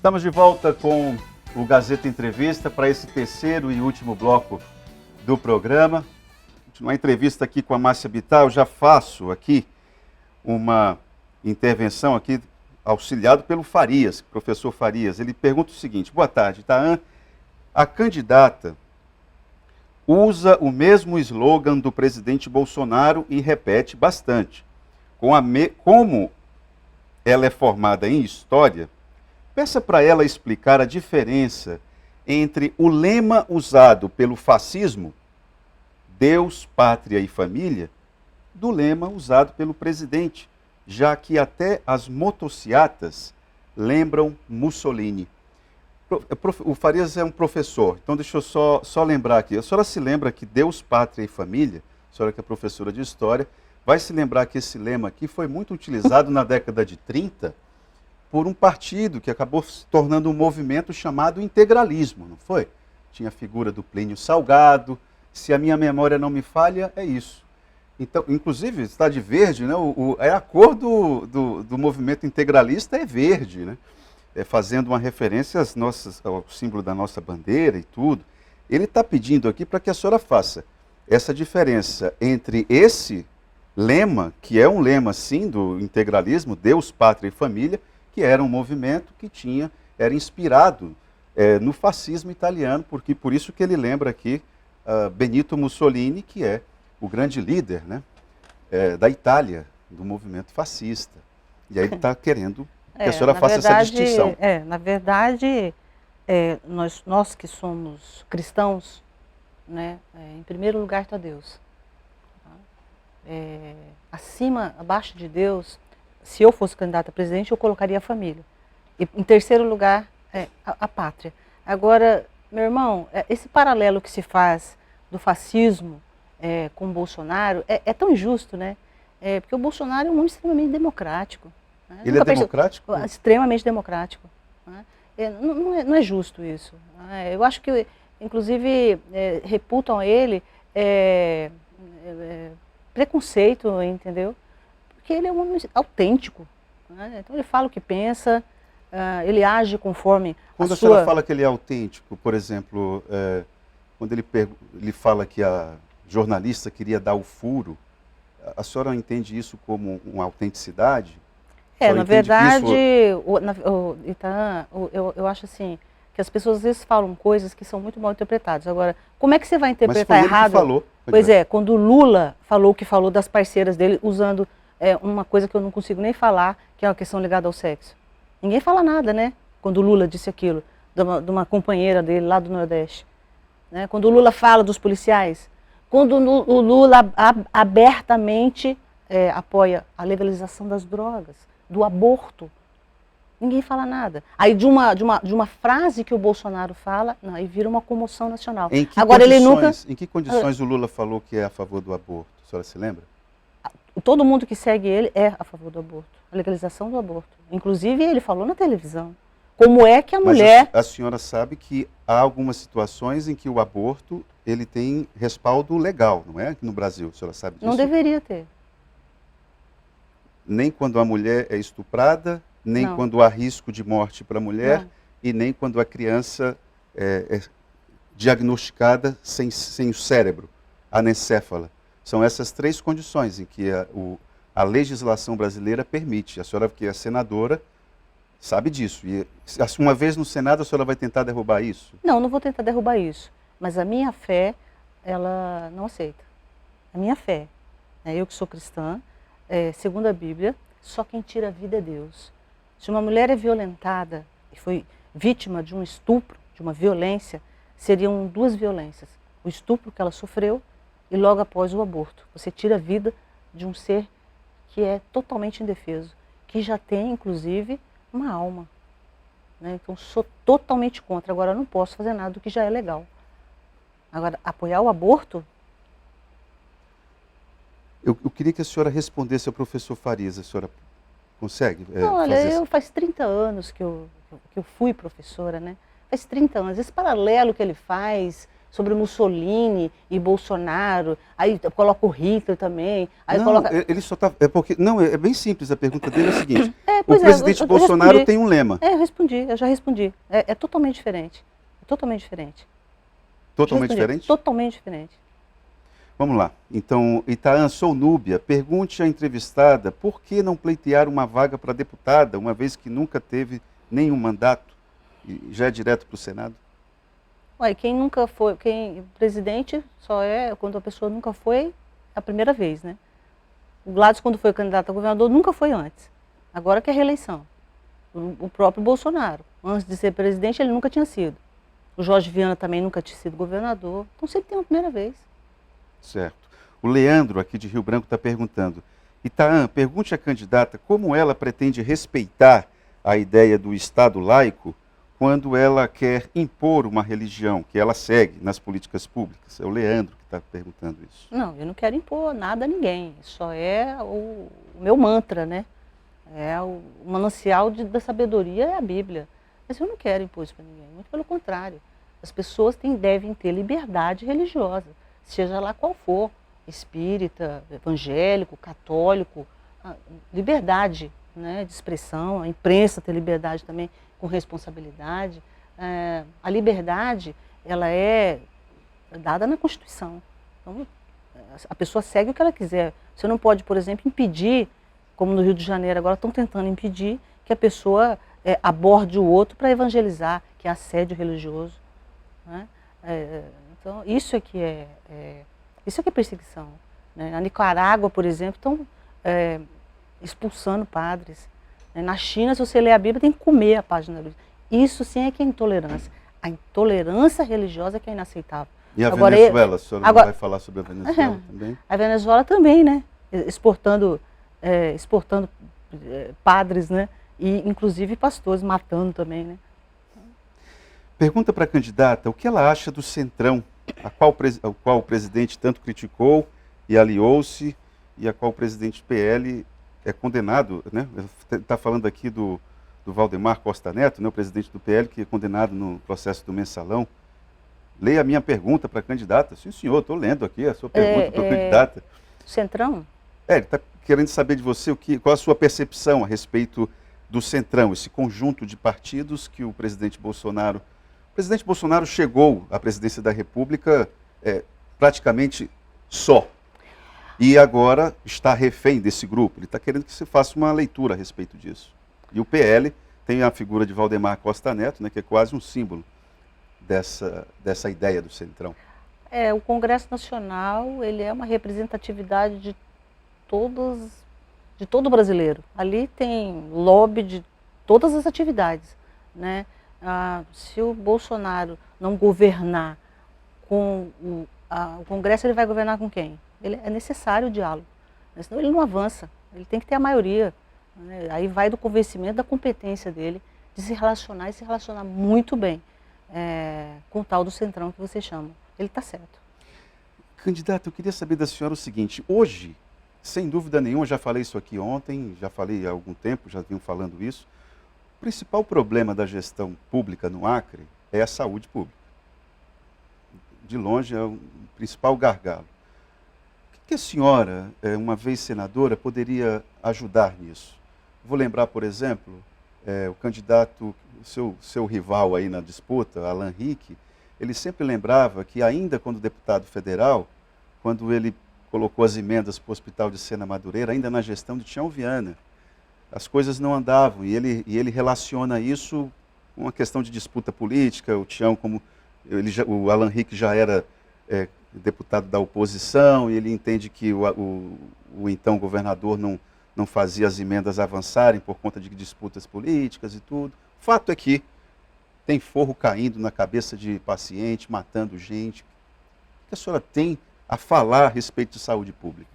Estamos de volta com o Gazeta Entrevista para esse terceiro e último bloco do programa. Uma entrevista aqui com a Márcia Bittar. Eu já faço aqui uma intervenção aqui auxiliado pelo Farias, professor Farias. Ele pergunta o seguinte: boa tarde, Itaã. A candidata usa o mesmo slogan do presidente Bolsonaro e repete bastante. Como ela é formada em história, peça para ela explicar a diferença entre o lema usado pelo fascismo, Deus, Pátria e Família, do lema usado pelo presidente, já que até as motociatas lembram Mussolini. O Farias é um professor, então deixa eu só lembrar aqui. A senhora se lembra que Deus, Pátria e Família, a senhora que é professora de História, vai se lembrar que esse lema aqui foi muito utilizado na década de 30 por um partido que acabou se tornando um movimento chamado integralismo, não foi? Tinha a figura do Plínio Salgado, se a minha memória não me falha, é isso. Então, inclusive, está de verde, né? A cor do movimento integralista é verde, né? Fazendo uma referência ao símbolo da nossa bandeira e tudo. Ele está pedindo aqui para que a senhora faça essa diferença entre esse lema, que é um lema, sim, do integralismo, Deus, Pátria e Família, que era um movimento que era inspirado no fascismo italiano, porque por isso que ele lembra aqui Benito Mussolini, que é o grande líder, né, da Itália, do movimento fascista. E aí ele está querendo que a senhora faça essa distinção. Na verdade, nós que somos cristãos, né, em primeiro lugar está Deus. Abaixo de Deus, se eu fosse candidata a presidente, eu colocaria a família. E em terceiro lugar, a pátria. Agora, meu irmão, esse paralelo que se faz do fascismo com o Bolsonaro é tão injusto, né? Porque o Bolsonaro é um homem extremamente democrático. Né? Ele é democrático? Extremamente democrático. Né? Não é justo isso. Né? Eu acho que, inclusive, reputam a ele preconceito, entendeu? Porque ele é um homem autêntico. Né? Então ele fala o que pensa, ele age conforme Quando a senhora fala que ele é autêntico, por exemplo, quando ele fala que a jornalista queria dar o furo, a senhora entende isso como uma autenticidade? Na verdade, Itaã, eu acho assim, que as pessoas às vezes falam coisas que são muito mal interpretadas. Agora, como é que você vai interpretar errado? Mas foi ele que falou. Pois é, quando o Lula falou o que falou das parceiras dele, usando uma coisa que eu não consigo nem falar, que é uma questão ligada ao sexo. Ninguém fala nada, né? Quando o Lula disse aquilo, de uma companheira dele lá do Nordeste. Né? Quando o Lula fala dos policiais. Quando o Lula abertamente apoia a legalização das drogas, do aborto. Ninguém fala nada. Aí de uma frase que o Bolsonaro fala, aí vira uma comoção nacional. Em que condições o Lula falou que é a favor do aborto? A senhora se lembra? Todo mundo que segue ele é a favor do aborto, a legalização do aborto. Inclusive ele falou na televisão. Como é que a mulher... Mas a senhora sabe que há algumas situações em que o aborto ele tem respaldo legal, não é? Aqui no Brasil, a senhora sabe disso? Não deveria ter. Nem quando a mulher é estuprada, nem quando há risco de morte para a mulher, e nem quando a criança é diagnosticada sem o cérebro, anencéfala. São essas três condições em que a legislação brasileira permite. A senhora, que é senadora, sabe disso. E uma vez no Senado, a senhora vai tentar derrubar isso? Não vou tentar derrubar isso. Mas a minha fé, ela não aceita. A minha fé, eu que sou cristã, segundo a Bíblia, só quem tira a vida é Deus. Se uma mulher é violentada e foi vítima de um estupro, de uma violência, seriam duas violências. O estupro que ela sofreu e logo após o aborto. Você tira a vida de um ser que é totalmente indefeso, que já tem, inclusive, uma alma. Né? Então, sou totalmente contra. Agora, eu não posso fazer nada do que já é legal. Agora, apoiar o aborto... Eu queria que a senhora respondesse ao professor Farias. A senhora consegue Olha, faz 30 anos que eu fui professora, né? Faz 30 anos. Esse paralelo que ele faz sobre Mussolini e Bolsonaro, aí coloca o Hitler também, aí Não, coloca... ele só está... é bem simples, a pergunta dele é a seguinte. O Pois é, presidente eu Bolsonaro respondi. tem um lema. Eu já respondi. É totalmente diferente. É totalmente diferente. Totalmente diferente? Totalmente diferente. Vamos lá. Então, Itaã, sou Núbia. Pergunte à entrevistada por que não pleitear uma vaga para deputada, uma vez que nunca teve nenhum mandato e já é direto para o Senado? Ué, quem nunca foi, presidente só é quando a pessoa nunca foi a primeira vez, né? O Gladys, quando foi candidato a governador, nunca foi antes. Agora que é reeleição. O próprio Bolsonaro, antes de ser presidente, ele nunca tinha sido. O Jorge Viana também nunca tinha sido governador. Então sempre tem uma primeira vez. Certo. O Leandro, aqui de Rio Branco, está perguntando. Itaã, pergunte à candidata como ela pretende respeitar a ideia do Estado laico quando ela quer impor uma religião que ela segue nas políticas públicas. É o Leandro que está perguntando isso. Não, eu não quero impor nada a ninguém. Só é o meu mantra, né? É o manancial da sabedoria é a Bíblia. Mas eu não quero impor isso para ninguém. Muito pelo contrário. As pessoas devem ter liberdade religiosa, seja lá qual for. Espírita, evangélico, católico. Liberdade, né, de expressão. A imprensa tem liberdade também com responsabilidade. A liberdade, ela é dada na Constituição. Então, a pessoa segue o que ela quiser. Você não pode, por exemplo, impedir, como no Rio de Janeiro agora estão tentando impedir que a pessoa aborde o outro para evangelizar, que é assédio religioso. Né? Então, isso é que é perseguição. Né? Na Nicarágua, por exemplo, estão expulsando padres. Na China, se você ler a Bíblia, tem que comer a página da Bíblia. Isso sim é que é intolerância. A intolerância religiosa é que é inaceitável. E a Agora, Venezuela? A senhora não vai falar sobre a Venezuela também? A Venezuela também, né? Exportando padres, né? E inclusive pastores, matando também, né? Pergunta para a candidata o que ela acha do Centrão, ao qual o presidente tanto criticou e aliou-se, e a qual o presidente PL é condenado, né? Está falando aqui do Valdemar Costa Neto, né? O presidente do PL, que é condenado no processo do Mensalão. Leia a minha pergunta para a candidata. Sim, senhor, estou lendo aqui a sua pergunta para a candidata. Centrão? Ele está querendo saber de você qual a sua percepção a respeito do Centrão, esse conjunto de partidos que o presidente Bolsonaro... O presidente Bolsonaro chegou à presidência da República praticamente só. E agora está refém desse grupo. Ele está querendo que se faça uma leitura a respeito disso. E o PL tem a figura de Valdemar Costa Neto, né, que é quase um símbolo dessa ideia do Centrão. O Congresso Nacional, ele é uma representatividade de todo brasileiro. Ali tem lobby de todas as atividades, né? Se o Bolsonaro não governar com o Congresso, ele vai governar com quem? É necessário o diálogo, né? Senão ele não avança, ele tem que ter a maioria. Né? Aí vai do convencimento, da competência dele, de se relacionar e se relacionar muito bem com o tal do Centrão que você chama. Ele está certo. Candidato, eu queria saber da senhora o seguinte, hoje, sem dúvida nenhuma, já falei isso aqui ontem, já falei há algum tempo, já venho falando isso, o principal problema da gestão pública no Acre é a saúde pública. De longe é o principal gargalo. O que a senhora, uma vez senadora, poderia ajudar nisso? Vou lembrar, por exemplo, o candidato, seu rival aí na disputa, Alan Rick, ele sempre lembrava que ainda quando deputado federal, quando ele colocou as emendas para o Hospital de Sena Madureira, ainda na gestão de Tião Viana, as coisas não andavam e ele relaciona isso com uma questão de disputa política. O Tião, o Alan Rick já era deputado da oposição e ele entende que o então governador não fazia as emendas avançarem por conta de disputas políticas e tudo. O fato é que tem forro caindo na cabeça de paciente, matando gente. O que a senhora tem a falar a respeito de saúde pública?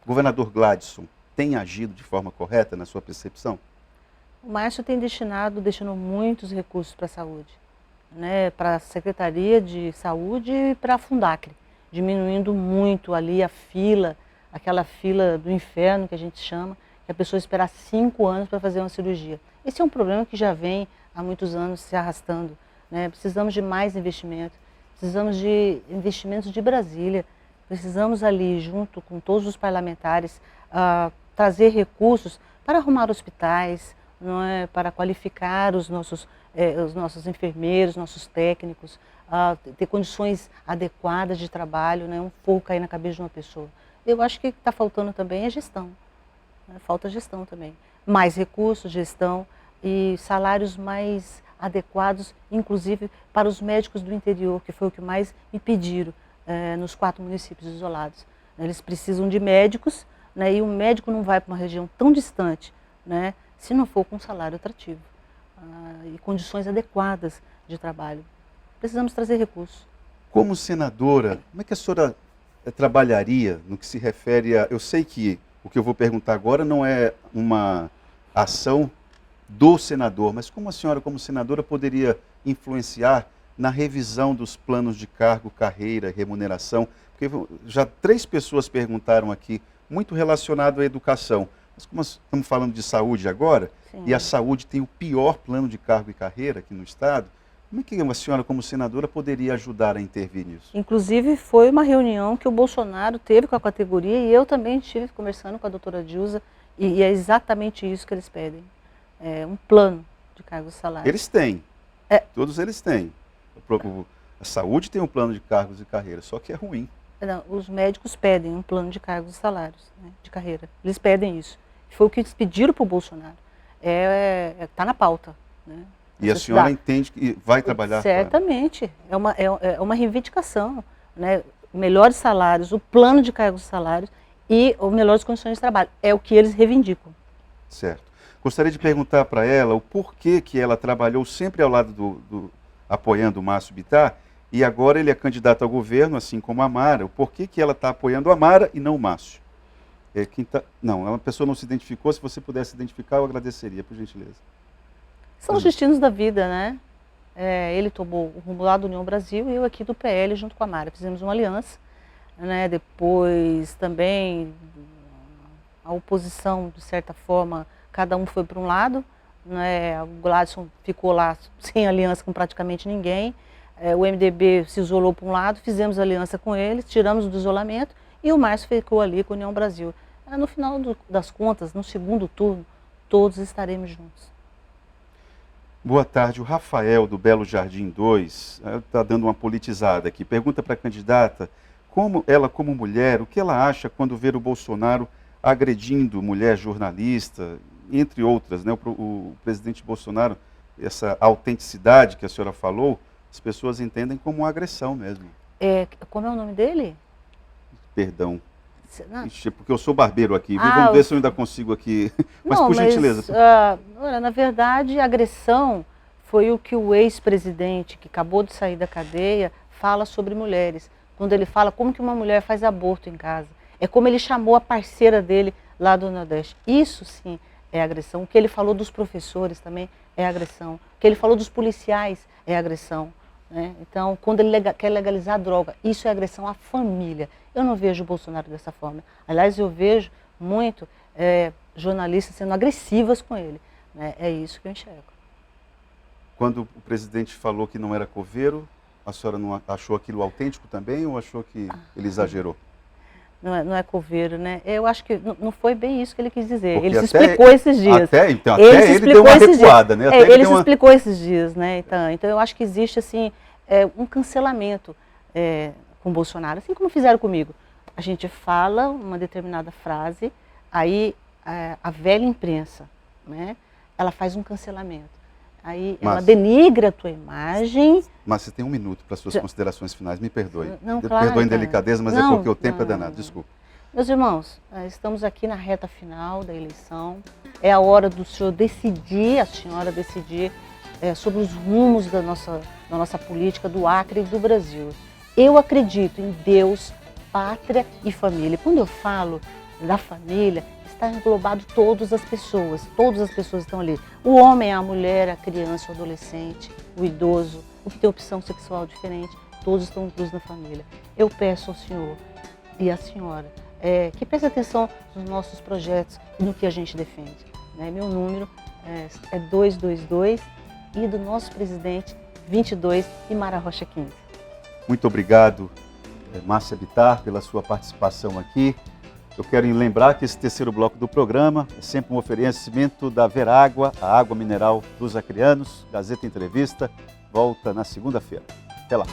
O governador Gladson tem agido de forma correta na sua percepção? O Márcio tem destinou muitos recursos para a saúde, né? Para a Secretaria de Saúde e para a Fundacre, diminuindo muito ali a fila, aquela fila do inferno que a gente chama, que a pessoa esperar 5 anos para fazer uma cirurgia. Esse é um problema que já vem há muitos anos se arrastando, né? Precisamos de mais investimento, precisamos de investimentos de Brasília, precisamos ali, junto com todos os parlamentares, trazer recursos para arrumar hospitais, não é, para qualificar os nossos enfermeiros, nossos técnicos, ter condições adequadas de trabalho, né, um fogo cair na cabeça de uma pessoa. Eu acho que o que está faltando também é gestão, né, falta gestão também. Mais recursos, gestão e salários mais adequados, inclusive para os médicos do interior, que foi o que mais me pediram nos 4 municípios isolados. Eles precisam de médicos, né, e um médico não vai para uma região tão distante, né, se não for com um salário atrativo e condições adequadas de trabalho. Precisamos trazer recursos. Como senadora, como é que a senhora trabalharia no que se refere a... Eu sei que o que eu vou perguntar agora não é uma ação do senador, mas como a senhora, como senadora, poderia influenciar na revisão dos planos de cargo, carreira, remuneração? Porque já 3 pessoas perguntaram aqui, muito relacionado à educação. Mas como estamos falando de saúde agora, sim, e a saúde tem o pior plano de cargo e carreira aqui no Estado, como é que a senhora, como senadora, poderia ajudar a intervir nisso? Inclusive, foi uma reunião que o Bolsonaro teve com a categoria e eu também estive conversando com a doutora Dilza e é exatamente isso que eles pedem. Um plano de cargos e salários. Eles têm. Todos eles têm. A saúde tem um plano de cargos e carreira, só que é ruim. Não, os médicos pedem um plano de cargos e salários, né, de carreira. Eles pedem isso. Foi o que eles pediram para o Bolsonaro. Está na pauta. Né, e a senhora entende que vai trabalhar? Certamente. É uma reivindicação. Né, melhores salários, o plano de cargos e salários e melhores condições de trabalho. É o que eles reivindicam. Certo. Gostaria de perguntar para ela o porquê que ela trabalhou sempre ao lado apoiando o Márcio Bittar, e agora ele é candidato ao governo, assim como a Mara. O porquê que ela está apoiando a Mara e não o Márcio? Não, a pessoa não se identificou. Se você pudesse identificar, eu agradeceria, por gentileza. São os destinos da vida, né? Ele tomou o rumo lá do União Brasil e eu aqui do PL junto com a Mara. Fizemos uma aliança, né? Depois também a oposição, de certa forma, cada um foi para um lado, né? O Gladson ficou lá sem aliança com praticamente ninguém, o MDB se isolou para um lado, fizemos aliança com eles, tiramos do isolamento e o Márcio ficou ali com a União Brasil. No final das contas, no segundo turno, todos estaremos juntos. Boa tarde, o Rafael do Belo Jardim 2 está dando uma politizada aqui. Pergunta para a candidata, como mulher, o que ela acha quando vê o Bolsonaro agredindo mulher jornalista, entre outras, né? O presidente Bolsonaro, essa autenticidade que a senhora falou, as pessoas entendem como uma agressão mesmo. Como é o nome dele? Perdão. Ixi, porque eu sou barbeiro aqui, viu? Vamos ver se eu ainda consigo aqui. Mas, por gentileza. Na verdade, a agressão foi o que o ex-presidente, que acabou de sair da cadeia, fala sobre mulheres. Quando ele fala como que uma mulher faz aborto em casa. É como ele chamou a parceira dele lá do Nordeste. Isso sim é agressão. O que ele falou dos professores também é agressão. O que ele falou dos policiais é agressão. Né? Então, quando ele quer legalizar a droga, isso é agressão à família. Eu não vejo o Bolsonaro dessa forma. Aliás, eu vejo muito jornalistas sendo agressivas com ele. Né? É isso que eu enxergo. Quando o presidente falou que não era coveiro, a senhora não achou aquilo autêntico também ou achou que ele exagerou? Não é coveiro, né? Eu acho que não foi bem isso que ele quis dizer. Porque ele se explicou esses dias. Até ele deu uma recuada, né? Ele se explicou esses dias, né? Então eu acho que existe assim um cancelamento com o Bolsonaro, assim como fizeram comigo. A gente fala uma determinada frase, aí a velha imprensa, né? Ela faz um cancelamento. Aí ela denigra a tua imagem. Mas você tem 1 minuto para suas considerações finais, me perdoe. Não, claro, perdoe a indelicadeza, mas não, é porque o tempo é danado, desculpa. Meus irmãos, estamos aqui na reta final da eleição. É a hora do senhor decidir, a senhora decidir sobre os rumos da nossa política do Acre e do Brasil. Eu acredito em Deus, pátria e família. Quando eu falo da família, está englobado todas as pessoas estão ali. O homem, a mulher, a criança, o adolescente, o idoso, o que tem opção sexual diferente, todos estão inclusos na família. Eu peço ao senhor e à senhora que preste atenção nos nossos projetos e no que a gente defende. Né? Meu número é 222 e do nosso presidente 22 e Mara Rocha 15. Muito obrigado, Márcia Bittar, pela sua participação aqui. Eu quero lembrar que esse terceiro bloco do programa é sempre um oferecimento da Verágua, a água mineral dos acreanos. Gazeta Entrevista volta na segunda-feira. Até lá.